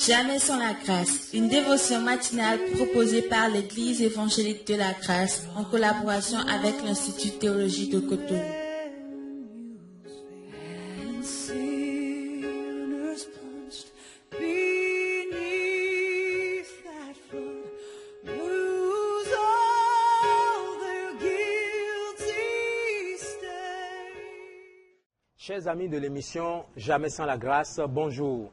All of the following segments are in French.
Jamais sans la grâce, une dévotion matinale proposée par l'Église évangélique de la grâce en collaboration avec l'Institut théologique de Cotonou. Chers amis de l'émission Jamais sans la grâce, bonjour.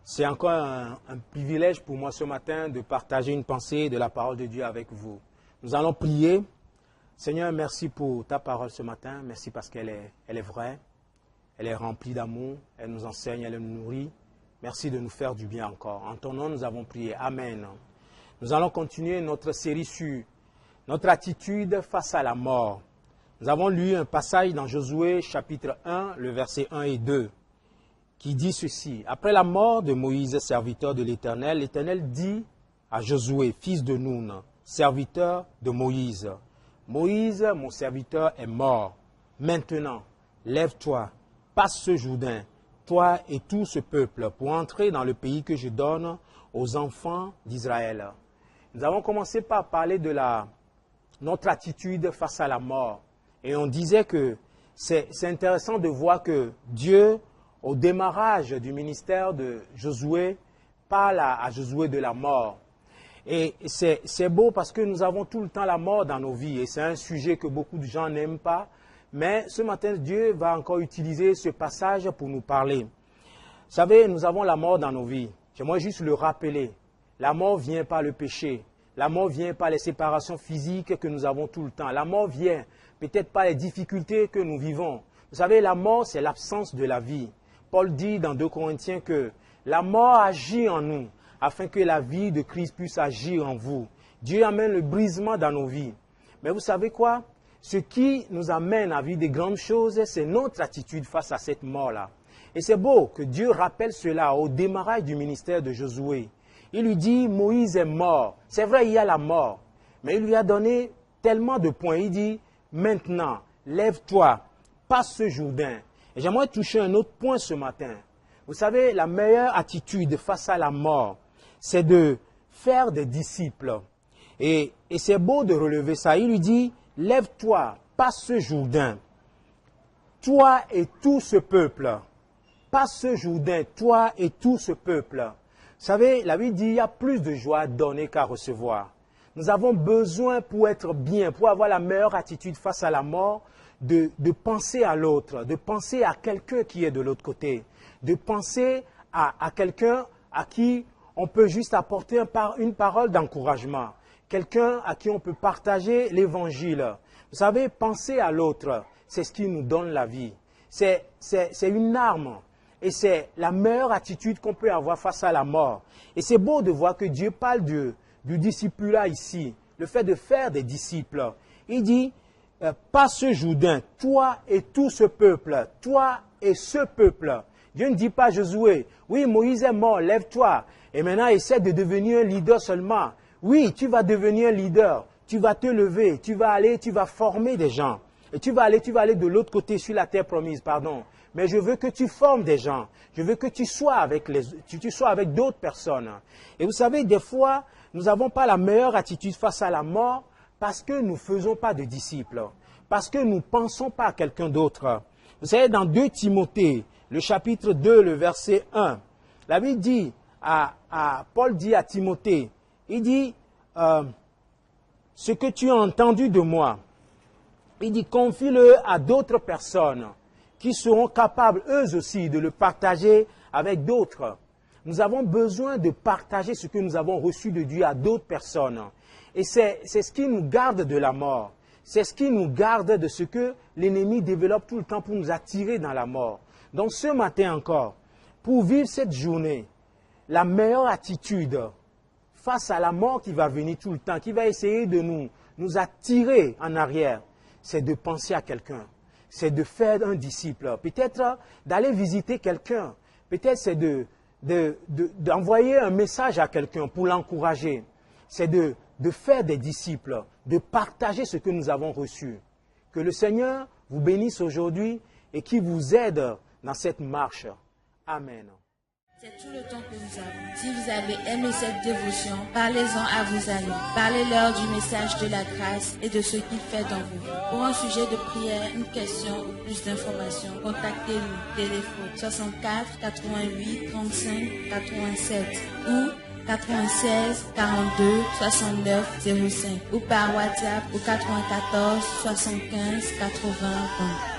C'est encore un privilège pour moi ce matin de partager une pensée de la parole de Dieu avec vous. Nous allons prier. Seigneur, merci pour ta parole ce matin. Merci parce qu'elle est vraie. Elle est remplie d'amour. Elle nous enseigne, elle nous nourrit. Merci de nous faire du bien encore. En ton nom, nous avons prié. Amen. Nous allons continuer notre série sur notre attitude face à la mort. Nous avons lu un passage dans Josué chapitre 1, le verset 1 et 2, qui dit ceci. Après la mort de Moïse, serviteur de l'Éternel, l'Éternel dit à Josué, fils de Nun, serviteur de Moïse, Moïse, mon serviteur, est mort. Maintenant, lève-toi, passe ce Jourdain, toi et tout ce peuple, pour entrer dans le pays que je donne aux enfants d'Israël. Nous avons commencé par parler de notre attitude face à la mort. Et on disait que c'est intéressant de voir que Dieu, au démarrage du ministère de Josué, parle à Josué de la mort. Et c'est beau parce que nous avons tout le temps la mort dans nos vies. Et c'est un sujet que beaucoup de gens n'aiment pas. Mais ce matin, Dieu va encore utiliser ce passage pour nous parler. Vous savez, nous avons la mort dans nos vies. J'aimerais juste le rappeler. La mort vient par le péché. La mort vient par les séparations physiques que nous avons tout le temps. La mort vient peut-être par les difficultés que nous vivons. Vous savez, la mort, c'est l'absence de la vie. Paul dit dans 2 Corinthiens que la mort agit en nous afin que la vie de Christ puisse agir en vous. Dieu amène le brisement dans nos vies. Mais vous savez quoi? Ce qui nous amène à vivre des grandes choses, c'est notre attitude face à cette mort-là. Et c'est beau que Dieu rappelle cela au démarrage du ministère de Josué. Il lui dit, Moïse est mort. C'est vrai, il y a la mort. Mais il lui a donné tellement de points. Il dit, maintenant, lève-toi, passe ce Jourdain. Et j'aimerais toucher un autre point ce matin. Vous savez, la meilleure attitude face à la mort, c'est de faire des disciples. Et c'est beau de relever ça. Il lui dit, lève-toi, passe ce Jourdain. Toi et tout ce peuple. Passe ce Jourdain, toi et tout ce peuple. Vous savez, la Bible dit qu'il y a plus de joie à donner qu'à recevoir. Nous avons besoin pour être bien, pour avoir la meilleure attitude face à la mort, de penser à l'autre, de penser à quelqu'un qui est de l'autre côté, de penser à quelqu'un à qui on peut juste apporter une parole d'encouragement, quelqu'un à qui on peut partager l'évangile. Vous savez, penser à l'autre, c'est ce qui nous donne la vie. C'est une arme. Et c'est la meilleure attitude qu'on peut avoir face à la mort. Et c'est beau de voir que Dieu parle du discipulat ici, le fait de faire des disciples. Il dit, pas ce Jourdain, toi et tout ce peuple, toi et ce peuple. Dieu ne dit pas à Josué, oui, Moïse est mort, lève-toi. Et maintenant, essaie de devenir un leader seulement. Oui, tu vas devenir un leader, tu vas te lever, tu vas aller, tu vas former des gens. Et tu vas aller de l'autre côté sur la terre promise, pardon. Mais je veux que tu formes des gens. Je veux que tu sois avec d'autres personnes. Et vous savez, des fois, nous n'avons pas la meilleure attitude face à la mort parce que nous ne faisons pas de disciples. Parce que nous ne pensons pas à quelqu'un d'autre. Vous savez, dans 2 Timothée, le chapitre 2, le verset 1, la Bible dit, Paul dit à Timothée, il dit, ce que tu as entendu de moi, il dit, confie-le à d'autres personnes qui seront capables, eux aussi, de le partager avec d'autres. Nous avons besoin de partager ce que nous avons reçu de Dieu à d'autres personnes. Et c'est ce qui nous garde de la mort. C'est ce qui nous garde de ce que l'ennemi développe tout le temps pour nous attirer dans la mort. Donc ce matin encore, pour vivre cette journée, la meilleure attitude face à la mort qui va venir tout le temps, qui va essayer de nous attirer en arrière, c'est de penser à quelqu'un. C'est de faire un disciple. Peut-être d'aller visiter quelqu'un. Peut-être c'est d'envoyer un message à quelqu'un pour l'encourager. C'est de faire des disciples, de partager ce que nous avons reçu. Que le Seigneur vous bénisse aujourd'hui et qu'il vous aide dans cette marche. Amen. C'est tout le temps que nous avons. Si vous avez aimé cette dévotion, parlez-en à vos amis. Parlez-leur du message de la grâce et de ce qu'il fait dans vous. Pour un sujet de prière, une question ou plus d'informations, contactez-nous. Téléphone 64 88 35 87 ou 96 42 69 05 ou par WhatsApp au 94 75 80 20.